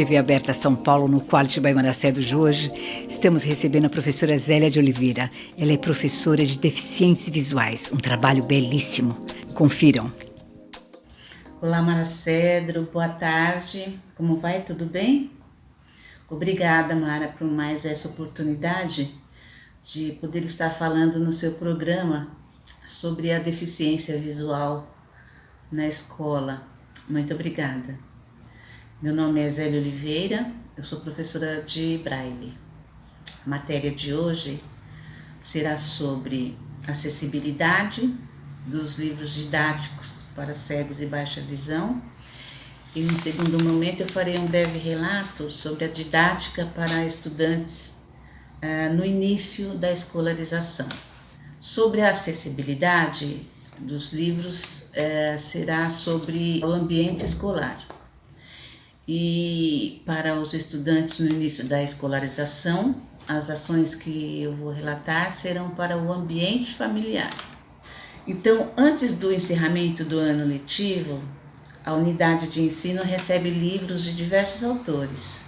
TV aberta São Paulo, no Quality by Maracedo de hoje, estamos recebendo a professora Zélia de Oliveira. Ela é professora de deficientes visuais, um trabalho belíssimo. Confiram. Olá, Maracedro, boa tarde. Como vai? Tudo bem? Obrigada, Mara, por mais essa oportunidade de poder estar falando no seu programa sobre a deficiência visual na escola. Muito obrigada. Meu nome é Zélia Oliveira, eu sou professora de Braille. A matéria de hoje será sobre acessibilidade dos livros didáticos para cegos e baixa visão. E no segundo momento eu farei um breve relato sobre a didática para estudantes no início da escolarização. Sobre a acessibilidade dos livros, será sobre o ambiente escolar. E para os estudantes no início da escolarização, as ações que eu vou relatar serão para o ambiente familiar. Então, antes do encerramento do ano letivo, a unidade de ensino recebe livros de diversos autores.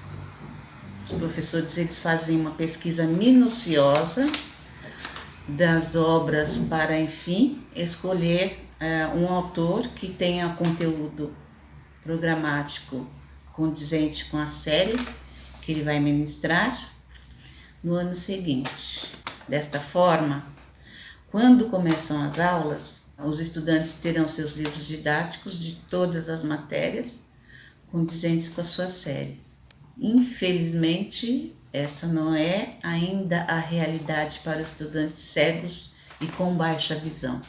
Os professores eles fazem uma pesquisa minuciosa das obras para, enfim, escolher um autor que tenha conteúdo programático condizente com a série que ele vai ministrar no ano seguinte. Desta forma, quando começam as aulas, os estudantes terão seus livros didáticos de todas as matérias condizentes com a sua série. Infelizmente, essa não é ainda a realidade para os estudantes cegos e com baixa visão.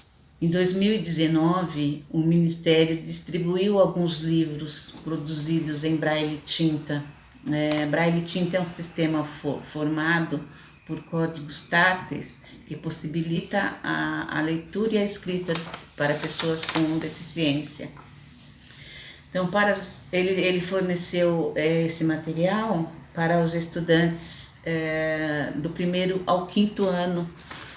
Em 2019, o Ministério distribuiu alguns livros produzidos em braille tinta. Braille tinta é um sistema formado por códigos táteis que possibilita a leitura e a escrita para pessoas com deficiência. Então, ele forneceu esse material para os estudantes do 1º ao 5º ano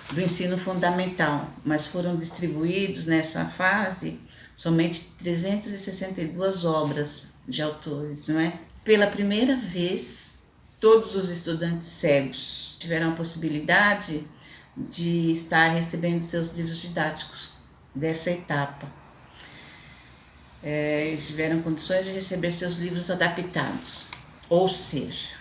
do ensino fundamental, mas foram distribuídos nessa fase somente 362 obras de autores, não é? Pela primeira vez, todos os estudantes cegos tiveram a possibilidade de estar recebendo seus livros didáticos dessa etapa. Eles tiveram condições de receber seus livros adaptados, ou seja,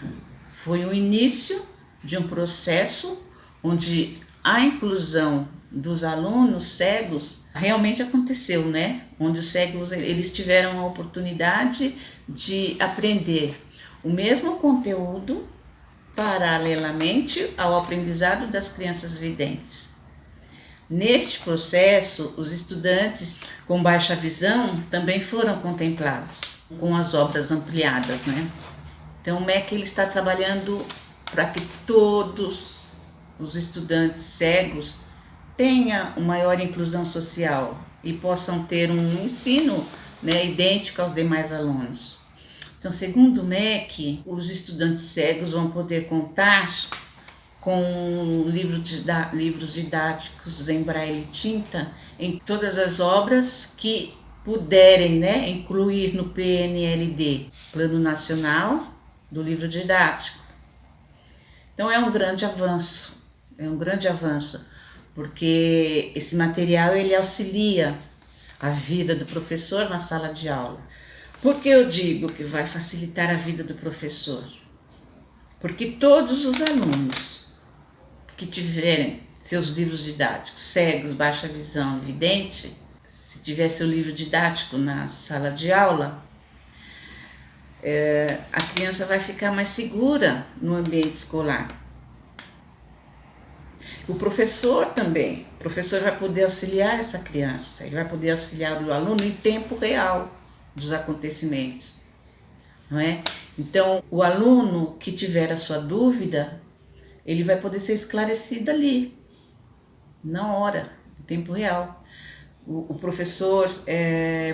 foi o início de um processo onde a inclusão dos alunos cegos realmente aconteceu, né? Onde os cegos eles tiveram a oportunidade de aprender o mesmo conteúdo paralelamente ao aprendizado das crianças videntes. Neste processo, os estudantes com baixa visão também foram contemplados com as obras ampliadas, né? Então, o MEC ele está trabalhando para que todos os estudantes cegos tenham uma maior inclusão social e possam ter um ensino, né, idêntico aos demais alunos. Então, segundo o MEC, os estudantes cegos vão poder contar com livros didáticos em braille tinta em todas as obras que puderem, né, incluir no PNLD, Plano Nacional do Livro Didático. Então, é um grande avanço, porque esse material ele auxilia a vida do professor na sala de aula. Por que eu digo que vai facilitar a vida do professor? Porque todos os alunos que tiverem seus livros didáticos, cegos, baixa visão, vidente, se tiver seu livro didático na sala de aula, a criança vai ficar mais segura no ambiente escolar. O professor também, o professor vai poder auxiliar essa criança, ele vai poder auxiliar o aluno em tempo real dos acontecimentos, não é? Então, o aluno que tiver a sua dúvida, ele vai poder ser esclarecido ali, na hora, em tempo real. O professor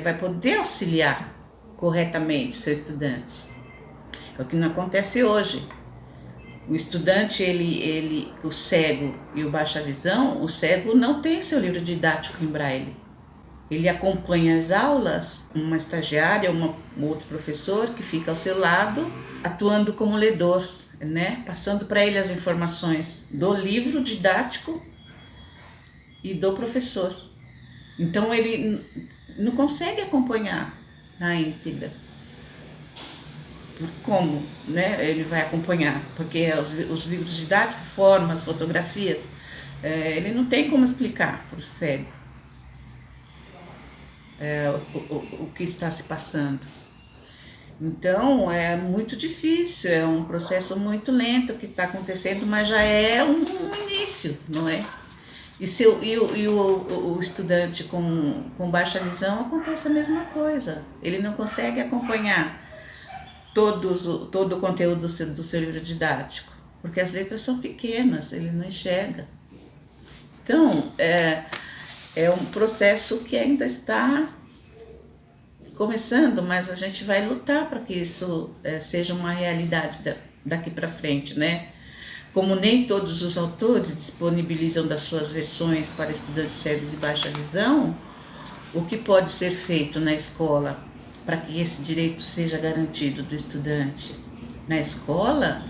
vai poder auxiliar corretamente o seu estudante. É o que não acontece hoje. O estudante, o cego e o baixa visão, o cego não tem seu livro didático em braille. Ele acompanha as aulas, uma estagiária, um outro professor que fica ao seu lado, atuando como ledor, né? Passando para ele as informações do livro didático e do professor. Então ele não consegue acompanhar na íntegra. Como, né? Ele vai acompanhar? Porque os livros didáticos, formas, fotografias, ele não tem como explicar para o cego o que está se passando. Então é muito difícil, é um processo muito lento que está acontecendo, mas já é um início, não é? O estudante com baixa visão acontece a mesma coisa. Ele não consegue acompanhar todo o conteúdo do seu livro didático, porque as letras são pequenas, ele não enxerga. Então, é um processo que ainda está começando, mas a gente vai lutar para que isso seja uma realidade daqui para frente, né? Como nem todos os autores disponibilizam das suas versões para estudantes cegos e baixa visão, o que pode ser feito na escola para que esse direito seja garantido do estudante? Na escola,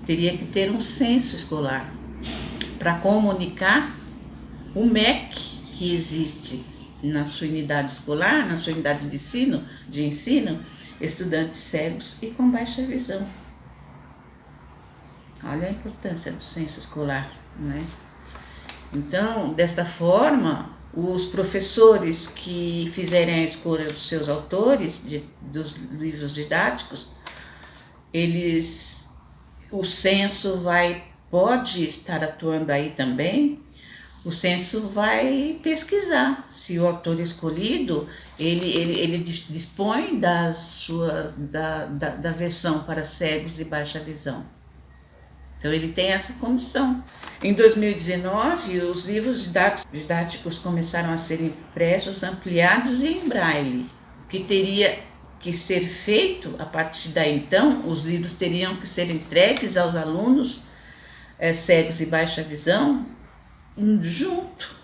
teria que ter um censo escolar para comunicar o MEC que existe na sua unidade escolar, na sua unidade de ensino, estudantes cegos e com baixa visão. Olha a importância do censo escolar, não é? Então, desta forma, os professores que fizerem a escolha dos seus autores, dos livros didáticos, o censo pode estar atuando aí também. O censo vai pesquisar se o autor escolhido, ele dispõe da versão para cegos e baixa visão. Então ele tem essa condição. Em 2019, os livros didáticos começaram a ser impressos, ampliados e em braille. O que teria que ser feito a partir daí então, os livros teriam que ser entregues aos alunos cegos e baixa visão, junto,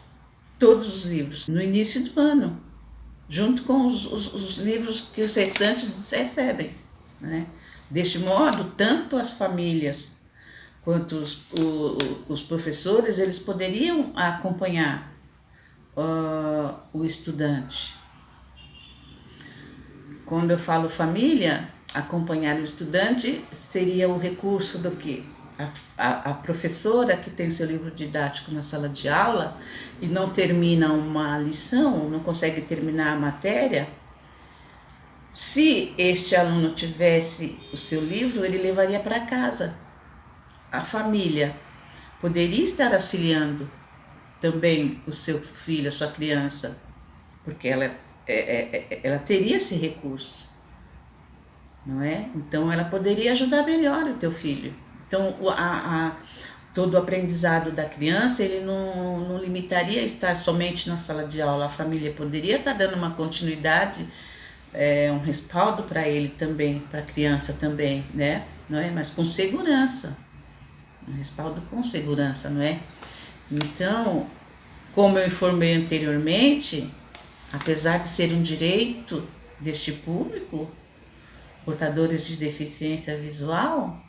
todos os livros, no início do ano, junto com os livros que os restantes recebem, né? Deste modo, tanto as famílias quanto os professores, eles poderiam acompanhar o estudante. Quando eu falo família, acompanhar o estudante seria o recurso do quê? A professora que tem seu livro didático na sala de aula e não termina uma lição, não consegue terminar a matéria, se este aluno tivesse o seu livro, ele levaria para casa. A família poderia estar auxiliando também o seu filho, a sua criança, porque ela teria esse recurso, não é? Então ela poderia ajudar melhor o teu filho. Então todo o aprendizado da criança, ele não limitaria a estar somente na sala de aula. A família poderia estar dando uma continuidade, um respaldo para ele também, para a criança também, né? Não é? Mas com segurança. Um respaldo com segurança, não é? Então, como eu informei anteriormente, apesar de ser um direito deste público, portadores de deficiência visual,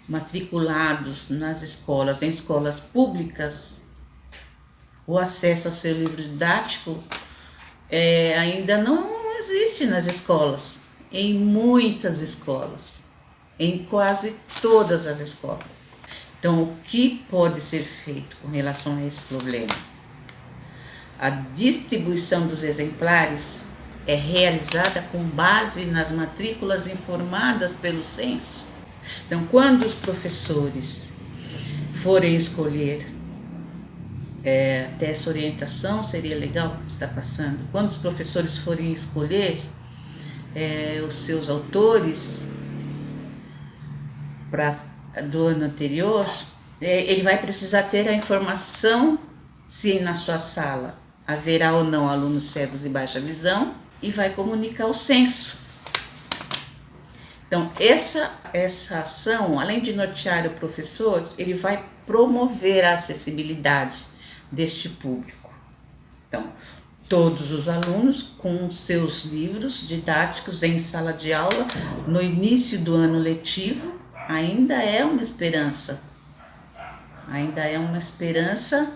matriculados nas escolas, em escolas públicas, o acesso ao seu livro didático ainda não existe nas escolas, em muitas escolas. Em quase todas as escolas. Então, o que pode ser feito com relação a esse problema? A distribuição dos exemplares é realizada com base nas matrículas informadas pelo censo. Então, quando os professores forem escolher, até essa orientação seria legal estar passando, quando os professores forem escolher os seus autores, do ano anterior, ele vai precisar ter a informação se na sua sala haverá ou não alunos cegos e baixa visão e vai comunicar o censo. Então, essa ação, além de nortear o professor, ele vai promover a acessibilidade deste público. Então, todos os alunos com seus livros didáticos em sala de aula no início do ano letivo ainda é uma esperança. Ainda é uma esperança,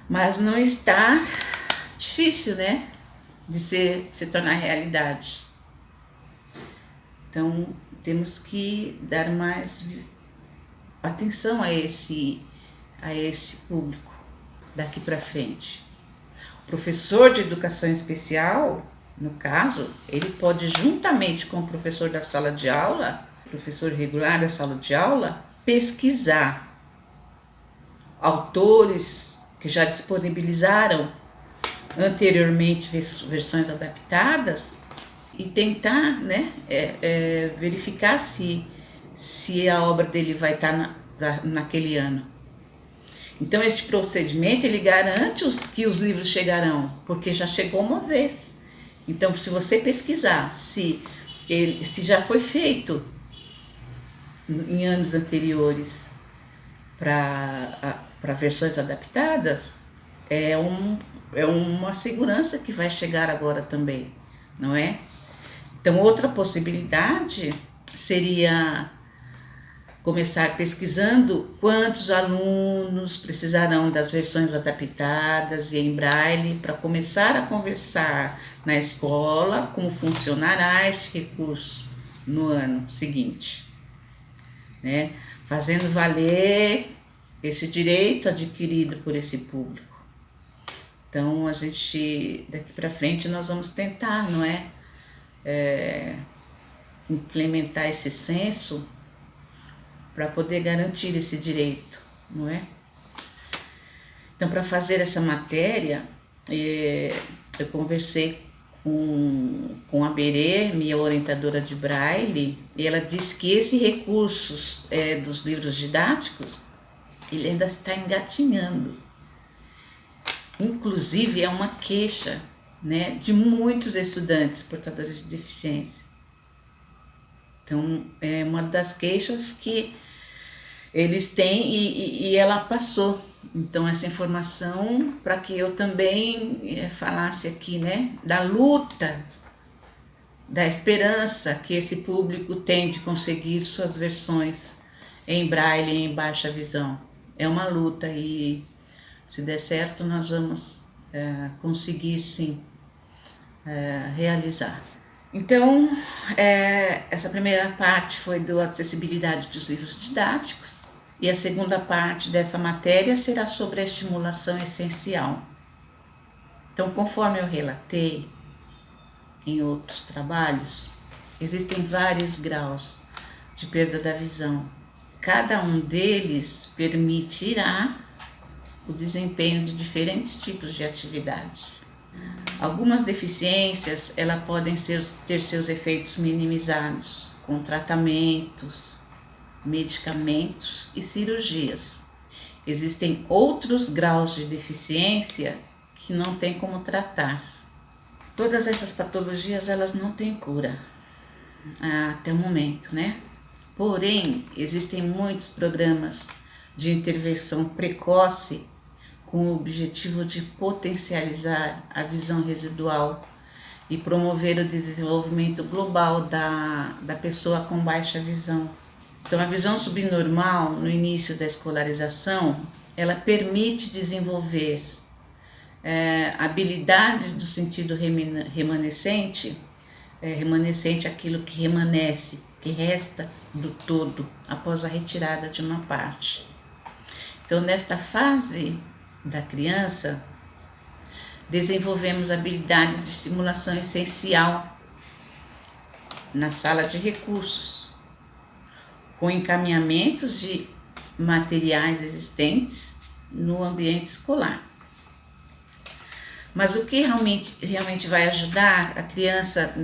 mas não está difícil, né? De se tornar realidade. Então, temos que dar mais atenção a esse público daqui para frente. O professor de educação especial, no caso, ele pode, juntamente com o professor da sala de aula, professor regular da sala de aula, pesquisar autores que já disponibilizaram anteriormente versões adaptadas e tentar, né, verificar se a obra dele vai estar naquele ano. Então, este procedimento, ele garante que os livros chegarão, porque já chegou uma vez. Então, se você pesquisar se já foi feito em anos anteriores para versões adaptadas, é uma segurança que vai chegar agora também, não é? Então, outra possibilidade seria começar pesquisando quantos alunos precisarão das versões adaptadas e em braille para começar a conversar na escola como funcionará este recurso no ano seguinte, né? Fazendo valer esse direito adquirido por esse público. Então, a gente, daqui para frente, nós vamos tentar, não é? Implementar esse censo para poder garantir esse direito, não é? Então, para fazer essa matéria, eu conversei com a Berê, minha orientadora de Braille, e ela disse que esse recurso dos livros didáticos, ele ainda está engatinhando. Inclusive, é uma queixa, né, de muitos estudantes portadores de deficiência. Então, é uma das queixas que eles têm e ela passou. Então, essa informação para que eu também falasse aqui, né, da luta, da esperança que esse público tem de conseguir suas versões em braille e em baixa visão. É uma luta e, se der certo, nós vamos conseguir, sim, realizar. Então, essa primeira parte foi da acessibilidade dos livros didáticos e a segunda parte dessa matéria será sobre a estimulação essencial. Então, conforme eu relatei em outros trabalhos, existem vários graus de perda da visão. Cada um deles permitirá o desempenho de diferentes tipos de atividade. Algumas deficiências, elas podem ter seus efeitos minimizados com tratamentos, medicamentos e cirurgias. Existem outros graus de deficiência que não tem como tratar. Todas essas patologias, elas não têm cura até o momento, né? Porém, existem muitos programas de intervenção precoce com o objetivo de potencializar a visão residual e promover o desenvolvimento global da pessoa com baixa visão. Então, a visão subnormal no início da escolarização, ela permite desenvolver habilidades do sentido remanescente, remanescente aquilo que remanesce, que resta do todo após a retirada de uma parte. Então, nesta fase da criança, desenvolvemos habilidades de estimulação essencial na sala de recursos, com encaminhamentos de materiais existentes no ambiente escolar. Mas o que realmente vai ajudar a criança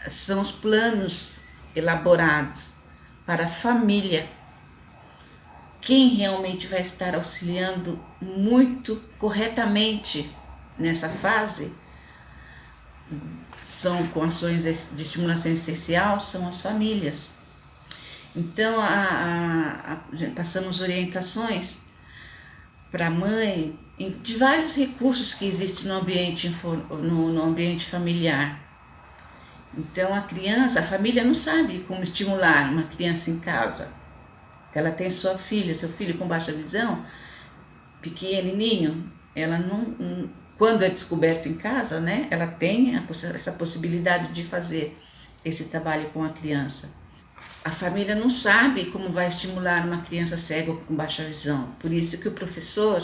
são os planos elaborados para a família. Quem realmente vai estar auxiliando muito corretamente nessa fase com ações de estimulação essencial são as famílias. Então, passamos orientações para a mãe de vários recursos que existem no ambiente familiar. Então a família não sabe como estimular uma criança em casa. Ela tem seu filho com baixa visão, pequenininho, ela não, quando é descoberto em casa, né, ela tem essa possibilidade de fazer esse trabalho com a criança. A família não sabe como vai estimular uma criança cega ou com baixa visão. Por isso que o professor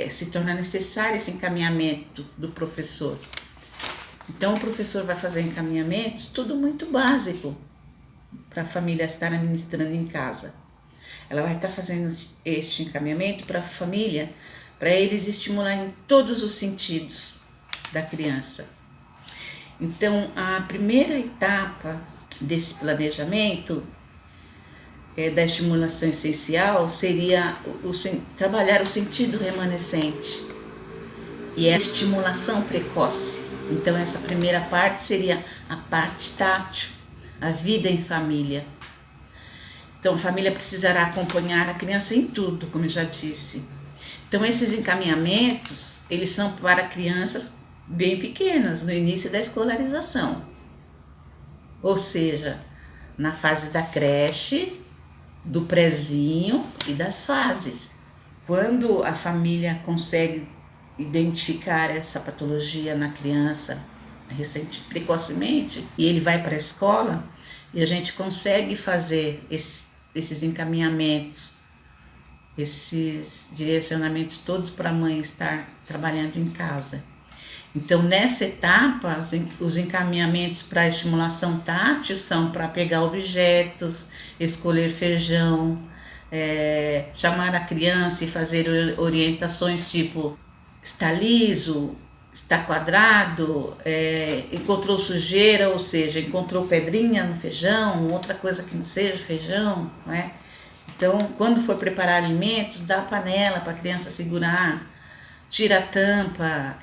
se torna necessário esse encaminhamento do professor. Então o professor vai fazer encaminhamentos, tudo muito básico, para a família estar administrando em casa. Ela vai estar fazendo este encaminhamento para a família, para eles estimularem em todos os sentidos da criança. Então, a primeira etapa desse planejamento da estimulação essencial seria trabalhar o sentido remanescente e a estimulação precoce. Então, essa primeira parte seria a parte tátil, a vida em família. Então, a família precisará acompanhar a criança em tudo, como eu já disse. Então, esses encaminhamentos, eles são para crianças bem pequenas, no início da escolarização. Ou seja, na fase da creche, do prezinho e das fases. Quando a família consegue identificar essa patologia na criança precocemente, e ele vai para a escola, e a gente consegue fazer esses encaminhamentos, esses direcionamentos todos para a mãe estar trabalhando em casa. Então, nessa etapa, os encaminhamentos para a estimulação tátil são para pegar objetos, escolher feijão, chamar a criança e fazer orientações tipo: está liso, está quadrado, encontrou sujeira, ou seja, encontrou pedrinha no feijão, outra coisa que não seja feijão, não é? Então, quando for preparar alimentos, dá a panela para a criança segurar, tira a tampa,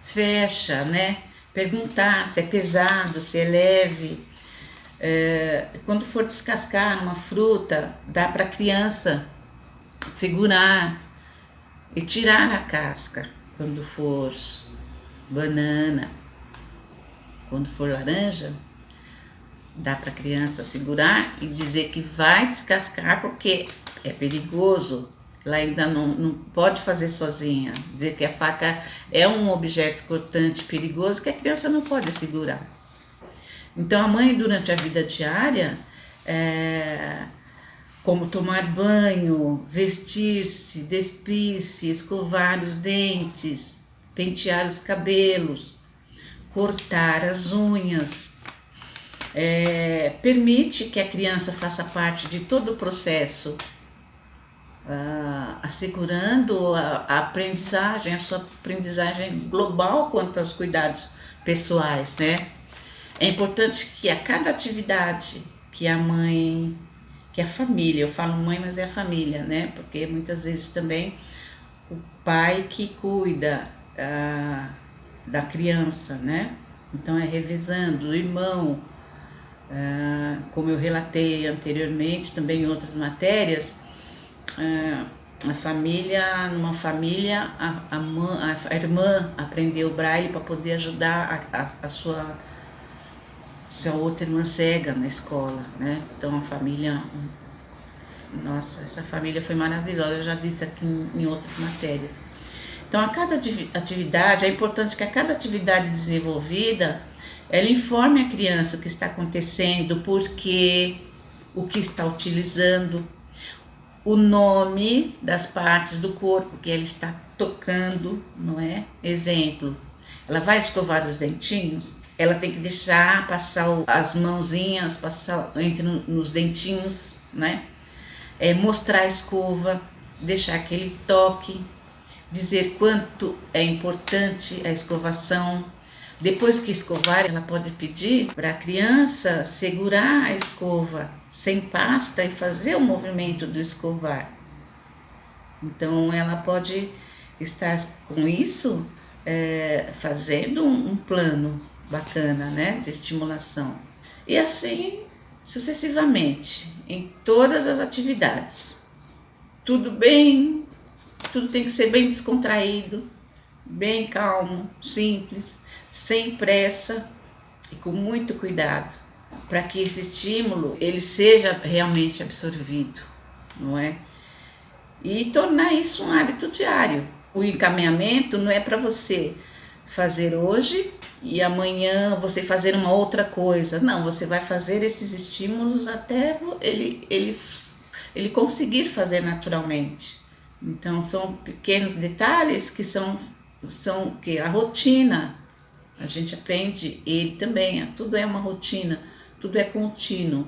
fecha, né? Perguntar se é pesado, se é leve. Quando for descascar uma fruta, dá para a criança segurar e tirar a casca. Quando for banana, quando for laranja, dá para a criança segurar e dizer que vai descascar porque é perigoso. Ela ainda não pode fazer sozinha. Dizer que a faca é um objeto cortante perigoso que a criança não pode segurar. Então a mãe, durante a vida diária, como tomar banho, vestir-se, despir-se, escovar os dentes, pentear os cabelos, cortar as unhas, permite que a criança faça parte de todo o processo, assegurando a aprendizagem, a sua aprendizagem global quanto aos cuidados pessoais, né? É importante que a cada atividade que a mãe, que a família, eu falo mãe, mas é a família, né? Porque muitas vezes também o pai que cuida da criança, né? Então é revezando, o irmão, como eu relatei anteriormente, também em outras matérias, a família, numa família, a irmã aprendeu braille para poder ajudar a sua outra irmã cega na escola, né? Então a família, nossa, essa família foi maravilhosa, eu já disse aqui em outras matérias. Então a cada atividade, é importante que a cada atividade desenvolvida, ela informe a criança o que está acontecendo, o porquê, o que está utilizando, o nome das partes do corpo que ela está tocando, não é? Exemplo, ela vai escovar os dentinhos, ela tem que deixar passar as mãozinhas, passar nos dentinhos, né? Mostrar a escova, deixar aquele toque, dizer quanto é importante a escovação. Depois que escovar, ela pode pedir para a criança segurar a escova sem pasta e fazer o movimento do escovar. Então, ela pode estar com isso fazendo um plano bacana, né, de estimulação. E assim, sucessivamente, em todas as atividades. tudo bem, tudo tem que ser bem descontraído, bem calmo, simples, sem pressa e com muito cuidado, para que esse estímulo ele seja realmente absorvido, não é? E tornar isso um hábito diário. O encaminhamento não é para você fazer hoje e amanhã você fazer uma outra coisa. Não, você vai fazer esses estímulos até ele conseguir fazer naturalmente. Então são pequenos detalhes que são que a rotina, a gente aprende ele também, tudo é uma rotina, tudo é contínuo.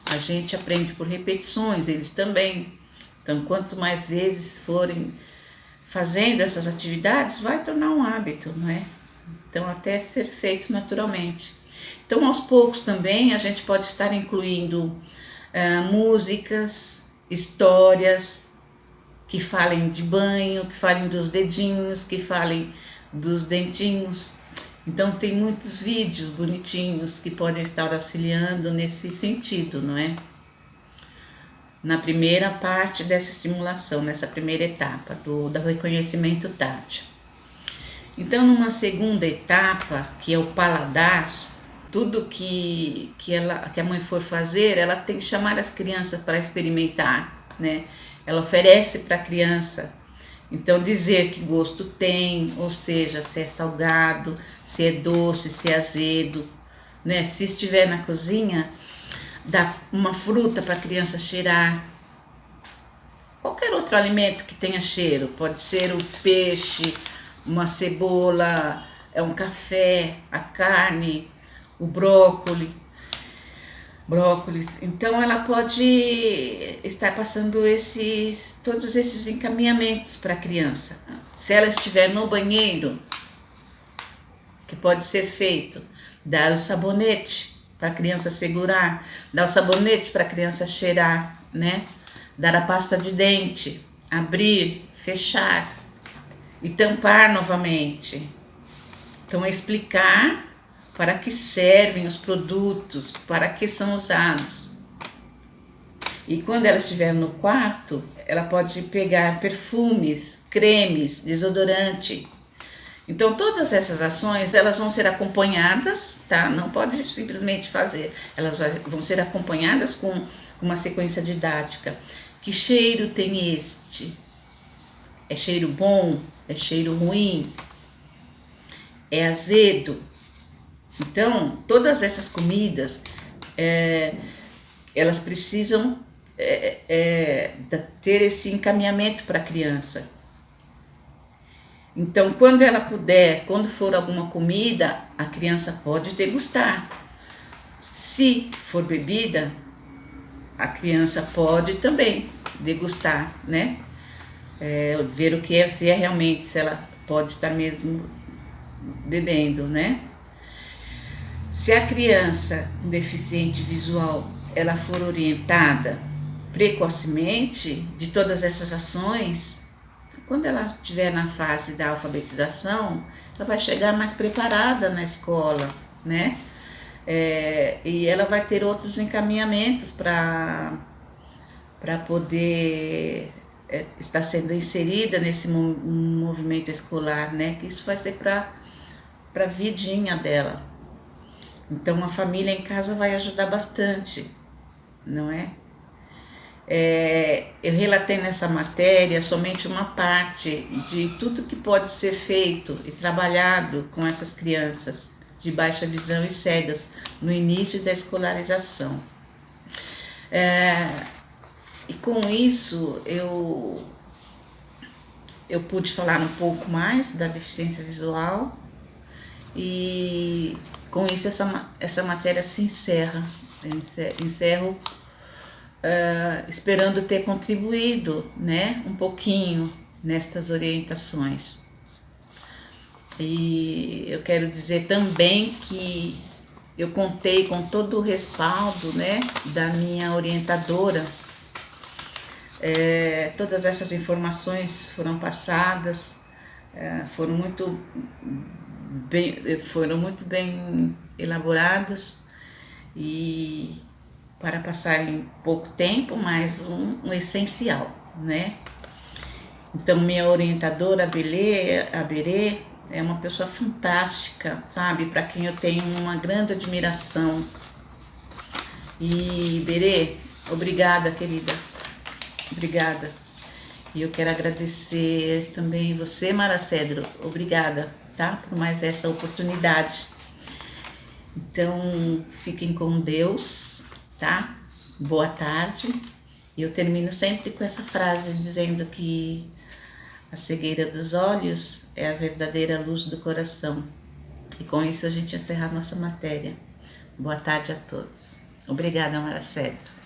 A gente aprende por repetições, eles também. Então, quanto mais vezes forem fazendo essas atividades, vai tornar um hábito, não é? Então, até ser feito naturalmente. Então, aos poucos também, a gente pode estar incluindo músicas, histórias que falem de banho, que falem dos dedinhos, que falem dos dentinhos. Então, tem muitos vídeos bonitinhos que podem estar auxiliando nesse sentido, não é? Na primeira parte dessa estimulação, nessa primeira etapa do reconhecimento tátil. Então, numa segunda etapa, que é o paladar, tudo que a mãe for fazer, ela tem que chamar as crianças para experimentar, né? Ela oferece para a criança, então dizer que gosto tem, ou seja, se é salgado, se é doce, se é azedo, né? Se estiver na cozinha, dá uma fruta para a criança cheirar. Qualquer outro alimento que tenha cheiro, pode ser o peixe, uma cebola, um café, a carne, o brócolis. Então ela pode estar passando todos esses encaminhamentos para a criança. Se ela estiver no banheiro, que pode ser feito, dar o sabonete para a criança segurar, dar o sabonete para a criança cheirar, né? Dar a pasta de dente, abrir, fechar e tampar novamente. Então, é explicar para que servem os produtos, para que são usados. E quando ela estiver no quarto, ela pode pegar perfumes, cremes, desodorante. Então, todas essas ações, elas vão ser acompanhadas, tá? Não pode simplesmente fazer. Elas vão ser acompanhadas com uma sequência didática. Que cheiro tem este? É cheiro bom? É cheiro ruim? É azedo? Então, todas essas comidas, elas precisam ter esse encaminhamento para a criança. Então, quando ela puder, quando for alguma comida, a criança pode degustar. Se for bebida, a criança pode também degustar, né? Ver o que é, se realmente, se ela pode estar mesmo bebendo, né? Se a criança com deficiente visual, ela for orientada precocemente de todas essas ações, quando ela estiver na fase da alfabetização, ela vai chegar mais preparada na escola, né? E ela vai ter outros encaminhamentos para poder estar sendo inserida nesse movimento escolar, né? Que isso vai ser para a vidinha dela. Então, a família em casa vai ajudar bastante, não é? Eu relatei nessa matéria somente uma parte de tudo que pode ser feito e trabalhado com essas crianças de baixa visão e cegas no início da escolarização. E com isso eu pude falar um pouco mais da deficiência visual e com isso essa matéria se encerra. Encerro esperando ter contribuído, né, um pouquinho nestas orientações. E eu quero dizer também que eu contei com todo o respaldo, né, da minha orientadora. Todas essas informações foram passadas, foram muito bem elaboradas e para passar em pouco tempo, mas um essencial. né? Então, minha orientadora, a Berê, é uma pessoa fantástica, sabe? Para quem eu tenho uma grande admiração. E, Berê, obrigada, querida. Obrigada. E eu quero agradecer também você, Mara Cedro. Obrigada, tá? Por mais essa oportunidade. Então, fiquem com Deus, tá? Boa tarde. E eu termino sempre com essa frase dizendo que a cegueira dos olhos é a verdadeira luz do coração. E com isso a gente encerra a nossa matéria. Boa tarde a todos. Obrigada, Mara Cedro.